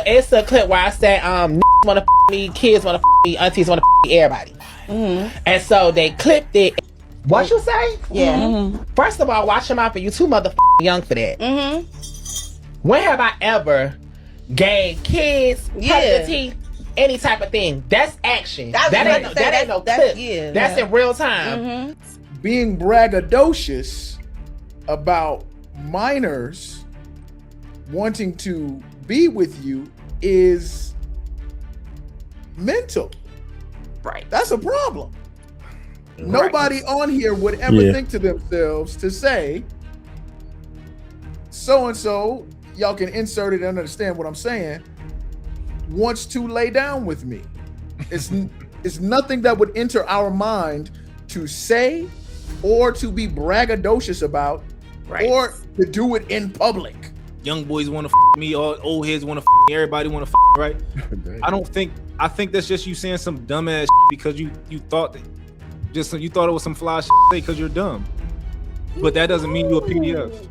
it's a clip where I say wanna f me, kids wanna f me, aunties wanna f me, everybody. And so they clipped it. What you say? Yeah. First of all, watch your mouth, for you too motherfucking young for that. When have I ever gave kids cut the teeth, any type of thing? That's action. That ain't no clip. That's in real time. Being braggadocious about minors wanting to be with you is mental. Right. That's a problem. Nobody on here would ever think to themselves to say, so and so, y'all can insert it and understand what I'm saying, wants to lay down with me. It's nothing that would enter our mind to say or to be braggadocious about, or to do it in public. Young boys want to me, all old heads want to me, everybody want to right? I think that's just you saying some dumbass because you thought it was some fly because you're dumb. But that doesn't mean you're a PDF.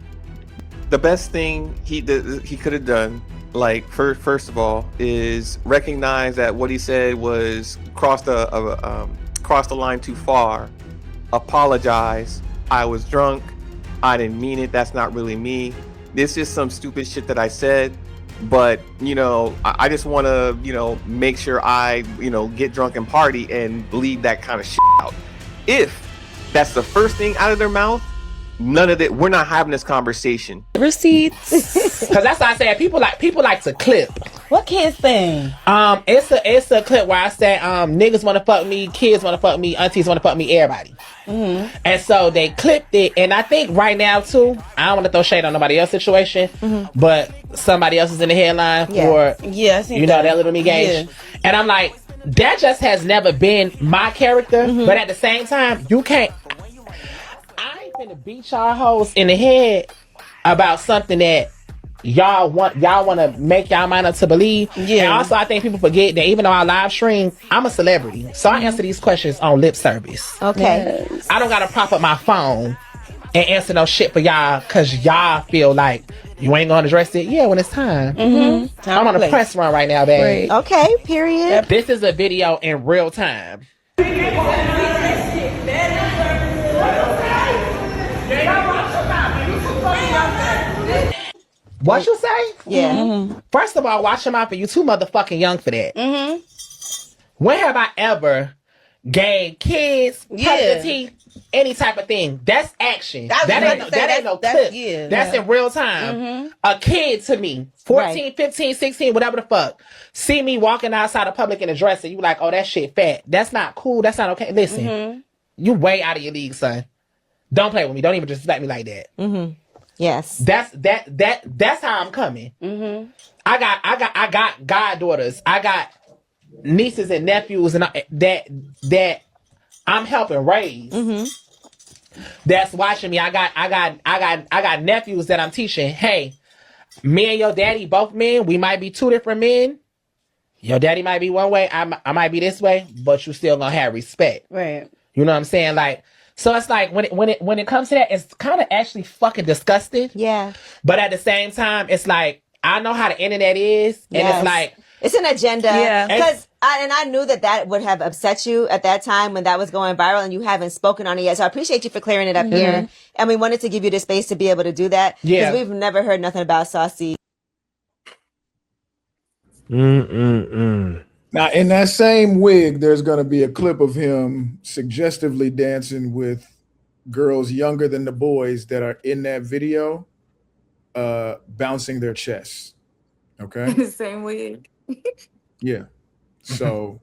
The best thing he could have done, like first of all, is recognize that what he said was crossed the line too far. Apologize. I was drunk. I didn't mean it. That's not really me. This is some stupid shit that I said. But, I just want to, make sure I, get drunk and party and leave that kind of shit out. If that's the first thing out of their mouth, none of that. We're not having this conversation. Receipts. Because that's why I say people like to clip. What kids thing? It's a clip where I say niggas want to fuck me, kids want to fuck me, aunties want to fuck me, everybody. And so they clipped it, and I think right now too, I don't want to throw shade on nobody else's situation, but somebody else is in the headline for that little me gauge, and I'm like, that just has never been my character. But at the same time, you can't. I ain't finna beat y'all hoes in the head about something that y'all want to make y'all mind up to believe. And also, I think people forget that even though I live stream, I'm a celebrity, so I answer these questions on lip service. Okay. I don't gotta prop up my phone and answer no shit for y'all because y'all feel like you ain't gonna address it. Yeah, when it's time. I'm on a press run right now, babe. Okay, period. This is a video in real time. What you say? Yeah. First of all, watch your mouth, for you too motherfucking young for that. When have I ever gave kids cut the teeth, any type of thing? That's action. That ain't no clip. That's in real time. A kid to me, 14, 15, 16, whatever the fuck, see me walking outside of public in a dress and you like, oh, that shit fat. That's not cool. That's not okay. Listen, you way out of your league, son. Don't play with me. Don't even disrespect me like that. Yes. That's how I'm coming. I got goddaughters. I got nieces and nephews and that I'm helping raise. That's watching me. I got nephews that I'm teaching. Hey, me and your daddy, both men, we might be two different men. Your daddy might be one way, I might be this way, but you still gonna have respect. Right. You know what I'm saying? Like, so it's like when it comes to that, it's kind of actually fucking disgusting. Yeah. But at the same time, it's like, I know how the internet is, and it's like, it's an agenda. Yeah. Because I knew that would have upset you at that time when that was going viral, and you haven't spoken on it yet. So I appreciate you for clearing it up here. And we wanted to give you the space to be able to do that. Yeah. Because we've never heard nothing about Saucy. Now, in that same wig, there's going to be a clip of him suggestively dancing with girls younger than the boys that are in that video, bouncing their chests. Okay? In the same wig. Yeah. So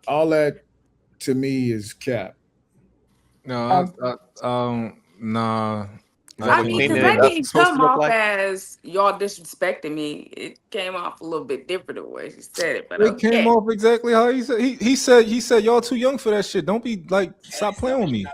all that to me is cap. No, nah. I mean, because that didn't come off as y'all disrespecting me. It came off a little bit different the way she said it. But it came off exactly how he said. He said y'all too young for that shit. Don't be like, stop playing with me.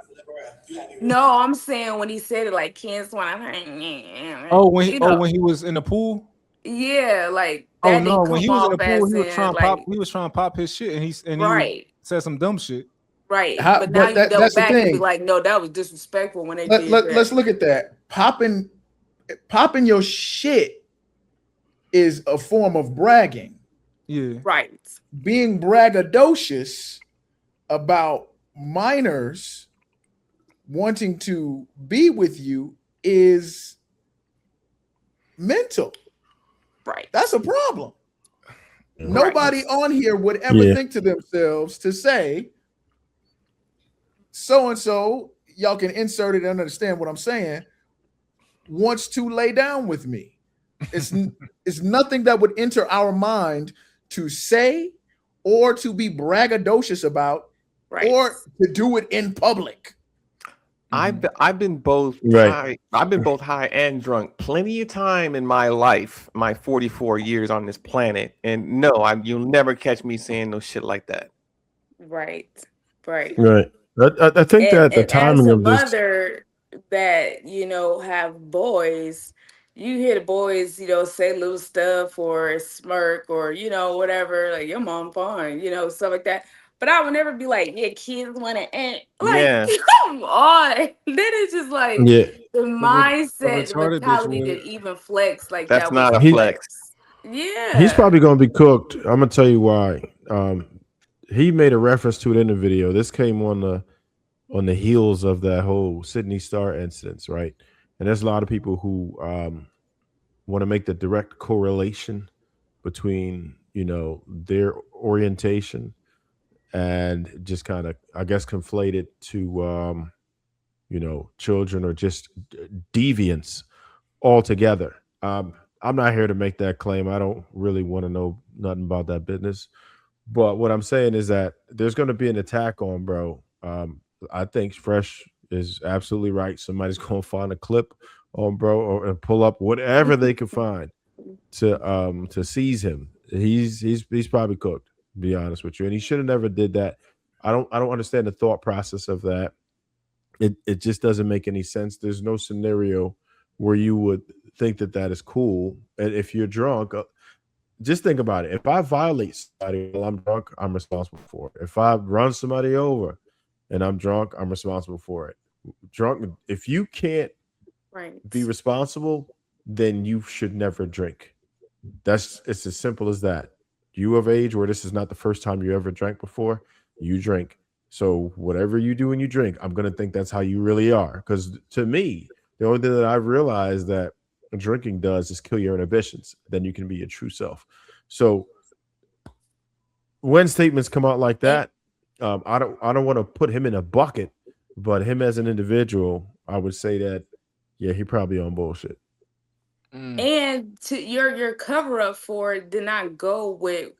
No, I'm saying when he said it, like kids want to. When he was in the pool. Yeah, like that didn't when he was in the pool, he was trying to pop his shit, and he said some dumb shit. Right, but now you double back and be like, no, that was disrespectful when they did that. Let's look at that. Popping your shit is a form of bragging. Yeah. Right. Being braggadocious about minors wanting to be with you is mental. Right. That's a problem. Right. Nobody on here would ever think to themselves to say, so and so, y'all can insert it and understand what I'm saying, wants to lay down with me. It's nothing that would enter our mind to say or to be braggadocious about, or to do it in public. I've been both high. I've been both high and drunk plenty of time in my life, my 44 years on this planet, and no, you'll never catch me saying no shit like that. Right. I think that the timing of this. Mother that have boys, you hear the boys say little stuff or smirk or whatever, like your mom fine, stuff like that. But I would never be like, yeah, kids want to like, come on. Then it's just like the mindset, the mentality that even flex like that's that. Not a flex. Yeah. He's probably going to be cooked. I'm going to tell you why. He made a reference to it in the video. This came on the heels of that whole Sydney Star incident, right? And there's a lot of people who want to make the direct correlation between, their orientation and just kind of, I guess, conflate it to, children or just deviance altogether. I'm not here to make that claim. I don't really want to know nothing about that business. But what I'm saying is that there's going to be an attack on bro. I think Fresh is absolutely right. Somebody's going to find a clip on bro and pull up whatever they can find to seize him. He's probably cooked, to be honest with you. And he should have never did that. I don't understand the thought process of that. It just doesn't make any sense. There's no scenario where you would think that is cool. And if you're drunk, just think about it. If I violate somebody while I'm drunk, I'm responsible for it. If I run somebody over and I'm drunk, I'm responsible for it. Drunk, if you can't be responsible, then you should never drink. It's as simple as that. You of age where this is not the first time you ever drank before, you drink. So whatever you do when you drink, I'm going to think that's how you really are. Because to me, the only thing that I've realized that drinking does is kill your inhibitions. Then you can be your true self. So when statements come out like that, I don't want to put him in a bucket, but him as an individual, I would say that, yeah, he probably on bullshit. And to your cover up for it did not go with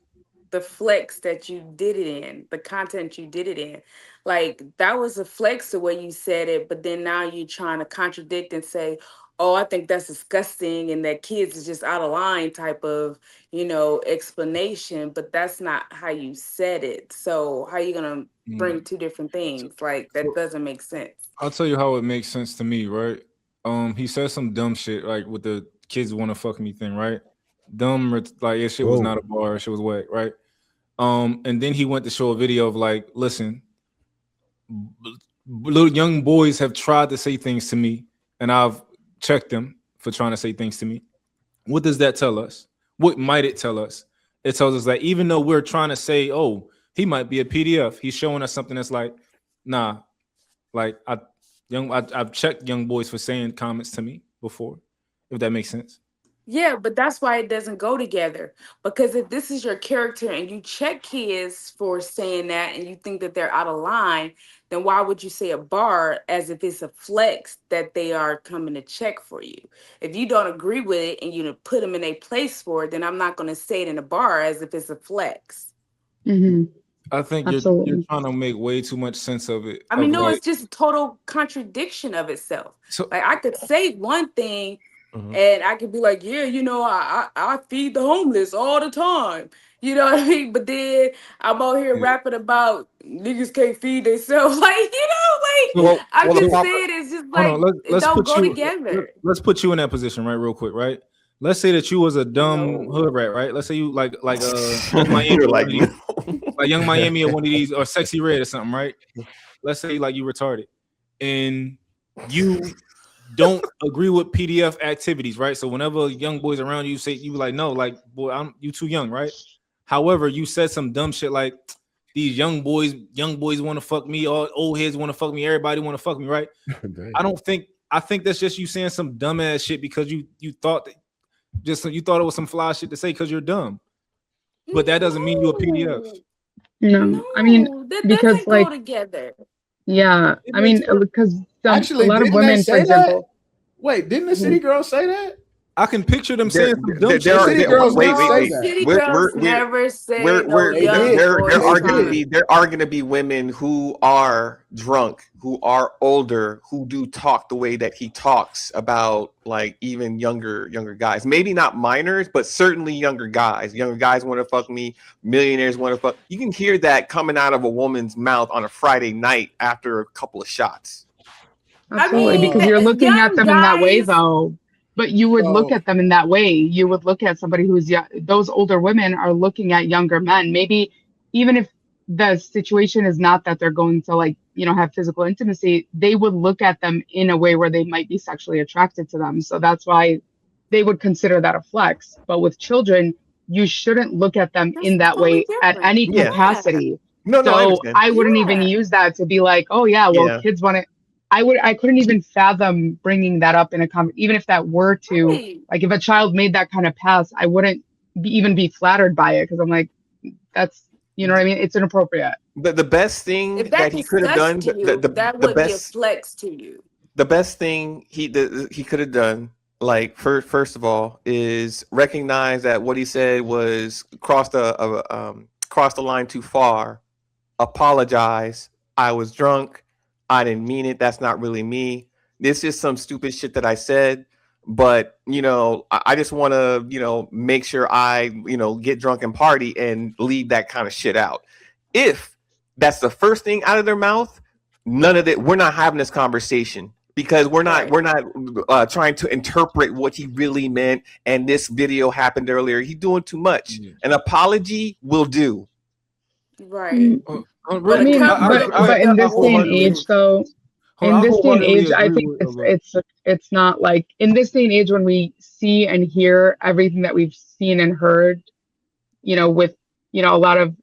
the flex that you did it in, the content you did it in. Like that was a flex the way you said it, but then now you're trying to contradict and say, oh, I think that's disgusting and that kids is just out of line type of, explanation, but that's not how you said it. So how are you going to bring two different things? Like that doesn't make sense. I'll tell you how it makes sense to me, right? He said some dumb shit, like with the kids want to fuck me thing, right? Dumb, like that shit was not a bar, shit was whack, right? And then he went to show a video of like, listen, little young boys have tried to say things to me, and I've checked them for trying to say things to me. What does that tell us? What might it tell us? It tells us that even though we're trying to say, oh, he might be a PDF, he's showing us something that's like, nah, like I've checked young boys for saying comments to me before, if that makes sense. Yeah, but that's why it doesn't go together. Because if this is your character and you check kids for saying that and you think that they're out of line, then why would you say a bar as if it's a flex that they are coming to check for you? If you don't agree with it and you put them in a place for it, then I'm not going to say it in a bar as if it's a flex. Mm-hmm. I think you're trying to make way too much sense of it. I mean, no, it's just a total contradiction of itself. So, like I could say one thing, and I could be like, yeah, I feed the homeless all the time. You know what I mean? But then I'm out here rapping about niggas can't feed themselves. Like, I'm just saying it's just like, it don't go together. Let's put you in that position, right, real quick, right? Let's say that you was a dumb hood rat, right? Let's say you like Miami, like Young Miami or one of these, or Sexy Red or something, right? Let's say like you retarded, and you don't agree with PDF activities, right? So whenever young boys around you say, you be like, no, like, boy, you too young, right? However, you said some dumb shit like, these young boys want to fuck me, all old heads want to fuck me, everybody want to fuck me, right? I think that's just you saying some dumbass shit because you thought it was some fly shit to say because you're dumb. But that doesn't mean you're a PDF. No, I mean, that because doesn't like go together. Yeah, I mean, because Actually, a lot of didn't they women, for say that? example. Wait, didn't the city girls say that? I can picture them saying some dumb shit. City girls did say that. City girls never say no young boys. There are gonna be women who are drunk, who are older, who do talk the way that he talks about, like even younger guys. Maybe not minors, but certainly younger guys. Younger guys want to fuck me. Millionaires want to fuck. You can hear that coming out of a woman's mouth on a Friday night after a couple of shots. Absolutely, because you're looking at them in that way, though. But you would look at them in that way. You would look at somebody who's young. Those older women are looking at younger men. Maybe even if the situation is not that they're going to like, have physical intimacy, they would look at them in a way where they might be sexually attracted to them. So that's why they would consider that a flex. But with children, you shouldn't look at them in that way at any capacity. So I wouldn't even use that to be like, oh yeah, well, kids want to. I couldn't even fathom bringing that up in a even if that were to like, if a child made that kind of pass, I wouldn't even be flattered by it because I'm like, that's, you know what I mean? It's inappropriate. But the best thing that he could have done, that would be a flex to you. The best thing he could have done, like first of all, is recognize that what he said was crossed the line too far. Apologize. I was drunk. I didn't mean it. That's not really me. This is some stupid shit that I said. But, I just want to, make sure I, get drunk and party and leave that kind of shit out. If that's the first thing out of their mouth, none of it, we're not having this conversation because we're not trying to interpret what he really meant. And this video happened earlier. He's doing too much. An apology will do. Right. But in this day and age, though, I think it's not like in this day and age when we see and hear everything that we've seen and heard, with a lot of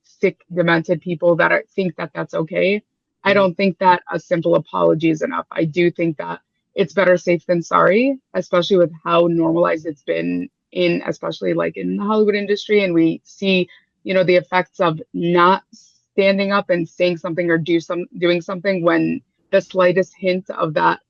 sick, demented people that think that that's okay. I don't think that a simple apology is enough. I do think that it's better safe than sorry, especially with how normalized it's been especially like in the Hollywood industry, and we see the effects of not standing up and saying something or doing something when the slightest hint of that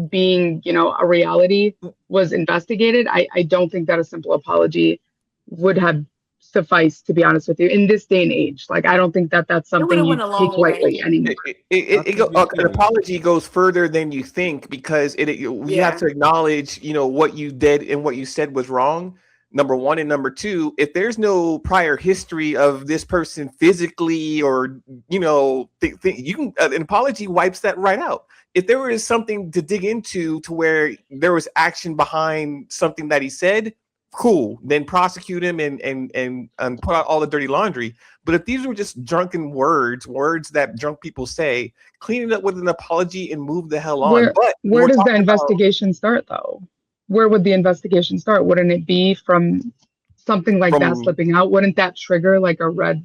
being, a reality was investigated. I don't think that a simple apology would have sufficed, to be honest with you, in this day and age. Like, I don't think that that's something you take lightly anymore. An apology goes further than you think because we have to acknowledge, what you did and what you said was wrong. Number one, and number two, if there's no prior history of this person physically or, you can, an apology wipes that right out. If there was something to dig into to where there was action behind something that he said, cool, then prosecute him and put out all the dirty laundry. But if these were just drunken words that drunk people say, clean it up with an apology and move the hell on. Where does the investigation start, though? Where would the investigation start? Wouldn't it be from something like that slipping out? Wouldn't that trigger like a red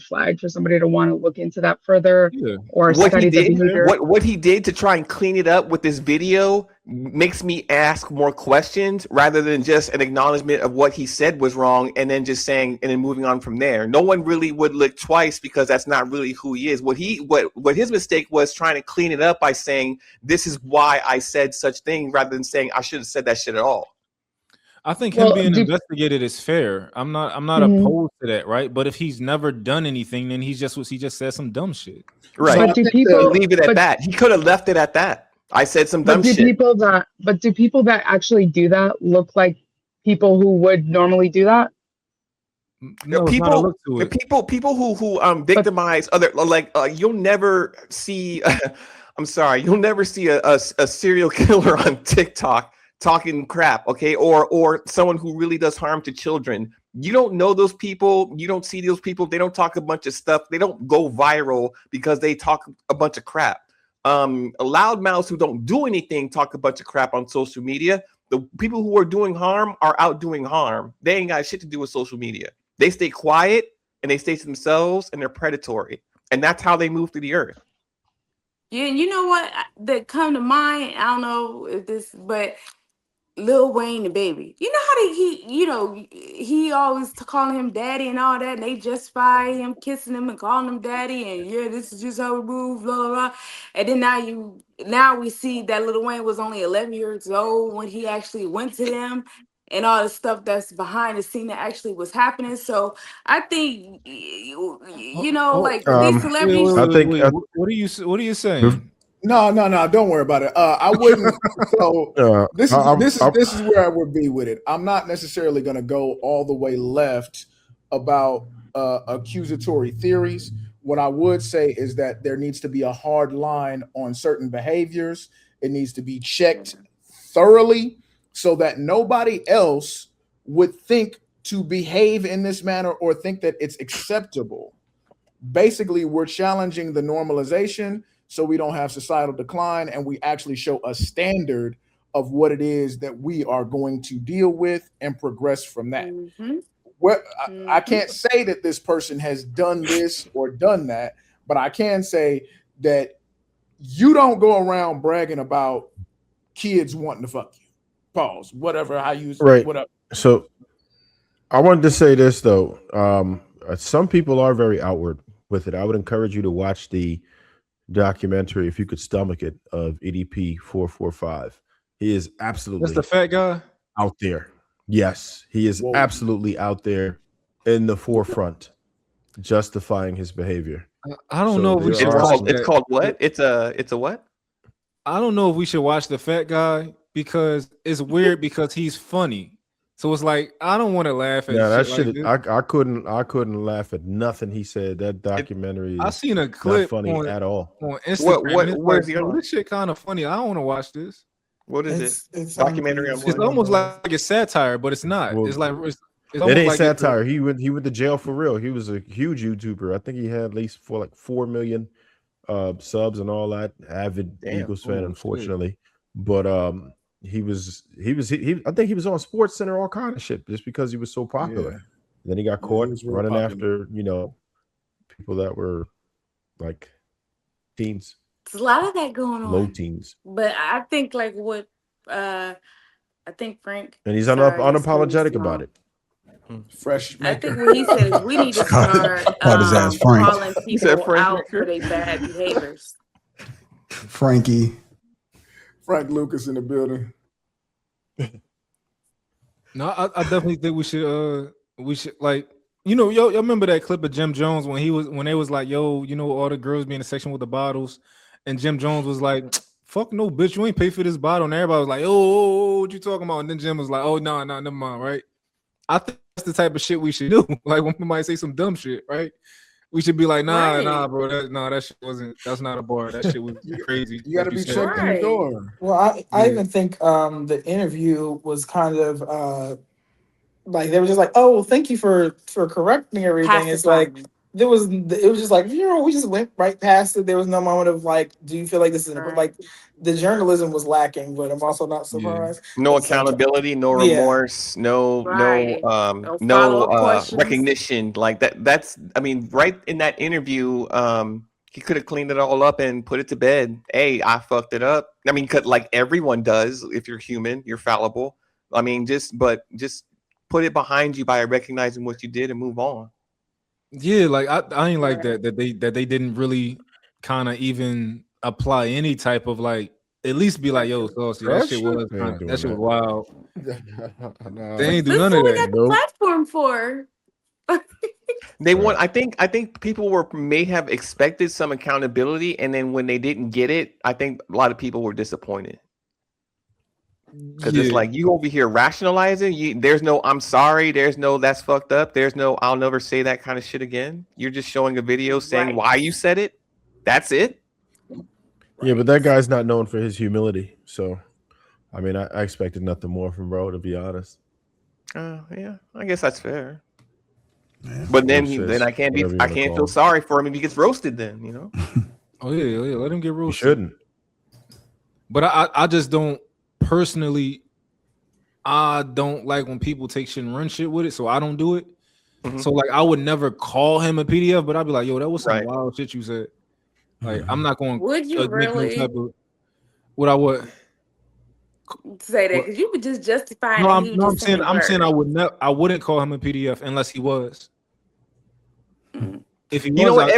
flag for somebody to want to look into that further or study the behavior? What he did to try and clean it up with this video makes me ask more questions rather than just an acknowledgement of what he said was wrong and then just saying and then moving on from there. No one really would look twice because that's not really who he is. What his mistake was trying to clean it up by saying this is why I said such things rather than saying I should have said that shit at all. I think him being investigated is fair. I'm not opposed to that, right? But if he's never done anything, then he just said some dumb shit. Right. But do people leave it at that? He could have left it at that. I said some dumb shit. Do people that actually do that look like people who would normally do that? No, people who victimize other, like you'll never see. I'm sorry, you'll never see a serial killer on TikTok talking crap, okay, or someone who really does harm to children. You don't know those people. You don't see those people. They don't talk a bunch of stuff. They don't go viral because they talk a bunch of crap. loudmouths who don't do anything talk a bunch of crap on social media. The people who are doing harm are out doing harm. They ain't got shit to do with social media. They stay quiet and they stay to themselves and they're predatory. And that's how they move through the earth. Yeah, you know what that come to mind? I don't know if this, but Lil Wayne the baby. You know how he always calling him daddy and all that, and they justify him kissing him and calling him daddy, and yeah, this is just how we move, blah blah blah. And then now we see that Lil Wayne was only 11 years old when he actually went to them, and all the stuff that's behind the scene that actually was happening. So I think like these celebrities. Wait. What are you saying? No, don't worry about it. I wouldn't. So this is where I would be with it. I'm not necessarily going to go all the way left about accusatory theories. What I would say is that there needs to be a hard line on certain behaviors. It needs to be checked thoroughly so that nobody else would think to behave in this manner or think that it's acceptable. Basically, we're challenging the normalization so we don't have societal decline, and we actually show a standard of what it is that we are going to deal with and progress from that. I can't say that this person has done this or done that, but I can say that you don't go around bragging about kids wanting to fuck you. Pause. Whatever. I use right. Whatever. So I wanted to say this though. Some people are very outward with it. I would encourage you to watch the documentary, if you could stomach it, of EDP 445. He is absolutely that's the fat guy out there. Yes, he is absolutely out there in the forefront, justifying his behavior. I don't know if we should it's called what? It's a what? I don't know if we should watch the fat guy because it's weird because he's funny. So it's like I don't want to laugh at. Yeah, that shit. Like I couldn't laugh at nothing he said. That documentary. I seen a clip not funny at all on Instagram. Where's the this shit kind of funny. I don't want to watch this. What is it? It's documentary. It's almost like it's satire, but it's not. Well, it's like it ain't like satire. He went to jail for real. He was a huge YouTuber. I think he had at least 4 million subs and all that. Avid Eagles fan, unfortunately, shit. But I think he was on Sports Center, all kind of shit, just because he was so popular. Yeah. Then he got caught running after people that were like teens. There's a lot of that going on. Low teens. But I think like what I think Frank, and he's unapologetic about it. Fresh. I think what he said is we need to start calling people out for their bad behaviors. Frank Lucas in the building. No, I definitely think we should like y'all remember that clip of Jim Jones when they was like, yo, all the girls be in the section with the bottles, and Jim Jones was like, fuck no, bitch, you ain't pay for this bottle, and everybody was like, oh, what you talking about? And then Jim was like, oh no, never mind, right? I think that's the type of shit we should do. Like when somebody say some dumb shit, right? We should be like, nah, bro. That shit that's not a bar. That shit was crazy. You gotta be checked in the door. Well, I even think the interview was kind of like they were just like, oh, thank you for correcting everything. It's like it was just like, we just went right past it. There was no moment of like, do you feel like this is like the journalism was lacking, but I'm also not surprised. No accountability, no remorse, no recognition. Like that's right in that interview, he could have cleaned it all up and put it to bed. Hey, I fucked it up. I mean, like everyone does. If you're human, you're fallible. I mean, just put it behind you by recognizing what you did and move on. Yeah, like I ain't like that they didn't really kind of even apply any type of like, at least be like, yo, Saucy, that shit was wild. They ain't do none of that. That's what we got the platform for. They want. I think people may have expected some accountability, and then when they didn't get it, I think a lot of people were disappointed. Because it's like you over here rationalizing. There's no I'm sorry. There's no that's fucked up. There's no I'll never say that kind of shit again. You're just showing a video saying why you said it. That's it. Yeah, but that guy's not known for his humility. So, I mean, I expected nothing more from bro, to be honest. Yeah, I guess that's fair. Yeah. But then I can't feel sorry for him if he gets roasted. Then Oh yeah, let him get roasted. You shouldn't. But I just don't personally. I don't like when people take shit and run shit with it, so I don't do it. Mm-hmm. So like I would never call him a PDF, but I'd be like, yo, that was some wild shit you said. Like I'm not going. Would you really? No type of, what I would say that because you would just justify. No, I'm saying I wouldn't call him a PDF unless he was. Mm-hmm. If he was, you know what?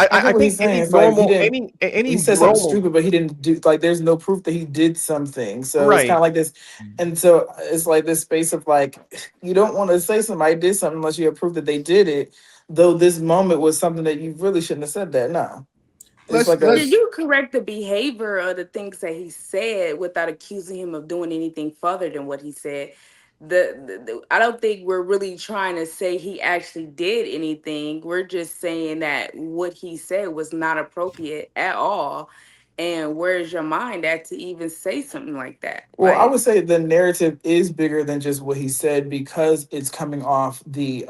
I think any normal, any he said something stupid, but he didn't do, like, there's no proof that he did something. So it's kind of like this. And so it's like this space of like, you don't want to say somebody did something unless you have proof that they did it. Though this moment was something that you really shouldn't have said that. No. Did you correct the behavior of the things that he said without accusing him of doing anything further than what he said? I don't think we're really trying to say he actually did anything. We're just saying that what he said was not appropriate at all. And where's your mind at to even say something like that? Well, I would say the narrative is bigger than just what he said because it's coming off the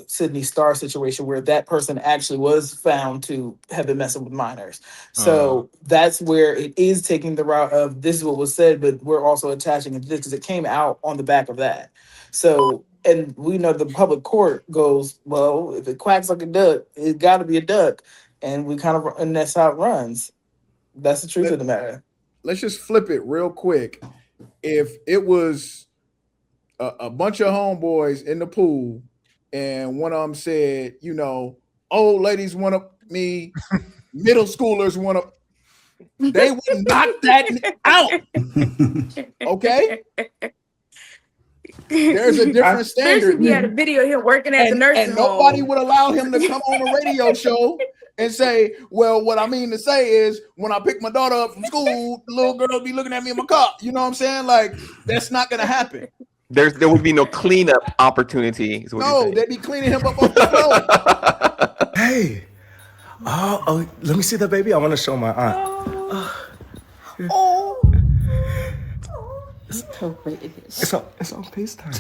Sydney Star situation where that person actually was found to have been messing with minors. So that's where it is taking the route of this is what was said, but we're also attaching it to this because it came out on the back of that. So, and we know the public court goes, well, if it quacks like a duck, it got to be a duck. And we kind of, and that's how it runs. That's the truth of the matter. Let's just flip it real quick. If it was a bunch of homeboys in the pool and one of them said, you know, old ladies want me, middle schoolers want to, they would knock that out. Okay? There's a different standard. We had a video of him working at the nursing and nobody would allow him to come on a radio show and say, well, what I mean to say is when I pick my daughter up from school, the little girl will be looking at me in my car. You know what I'm saying? Like, that's not going to happen. There would be no cleanup opportunity. No, they'd be cleaning him up off the floor. Hey. Oh, let me see the baby. I want to show my aunt. It's on FaceTime.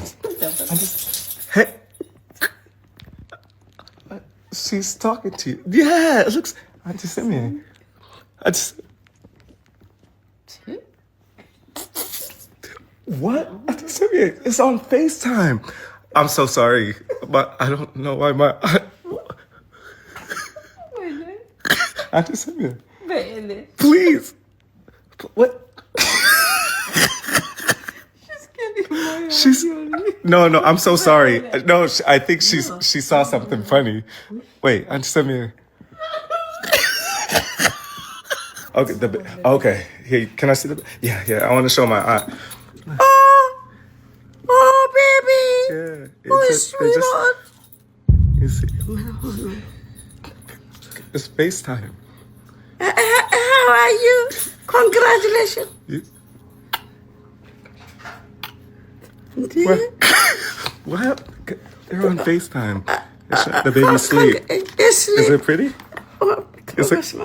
Hey. She's talking to you. Yeah, it looks. Auntie Simeon. What? Auntie Simeon, it's on FaceTime. I'm so sorry, but I don't know why my. Auntie Simeon. Please. What? No, I'm so sorry. No, I think she saw something funny. Wait, Auntie Simeon. Okay. Here, can I see the? Yeah. I want to show my aunt. Oh, baby. Yeah, sweetheart. It's FaceTime. How are you? Congratulations. What? They're on FaceTime. The baby sleep. Is it pretty? Is it?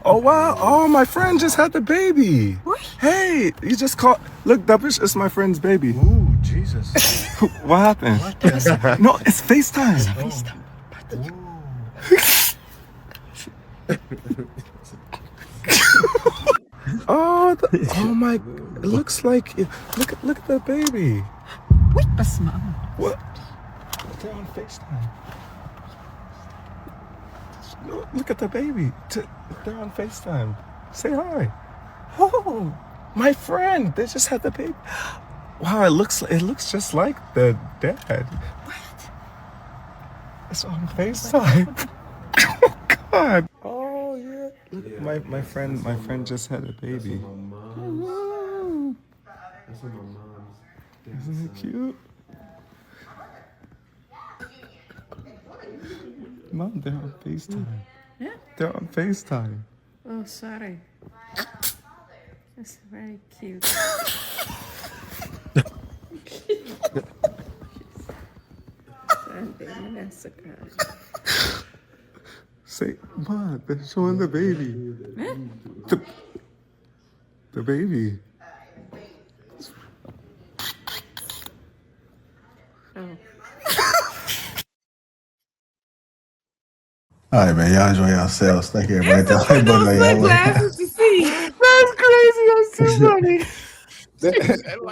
Oh wow! Oh, my friend just had the baby. What? Hey, you just called. Look, that bitch is my friend's baby. Ooh, Jesus! What happened? No, it's FaceTime. Oh my! It looks like. Look at the baby. What? They're on FaceTime. Look at the baby. They're on FaceTime. Say hi. Oh, my friend. They just had the baby. Wow, it looks just like the dad. What? It's on FaceTime. Oh God. Oh yeah. Look, my friend just had a baby. Isn't it cute? Mom, they're on FaceTime. Yeah? They're on FaceTime. Oh, sorry. That's very cute. Say, Mom, they're showing the baby. Huh? The baby. Oh. All right, man. Y'all enjoy yourselves. Thank you, everybody. It's to put those sunglasses to see. That's crazy. That's too funny. Like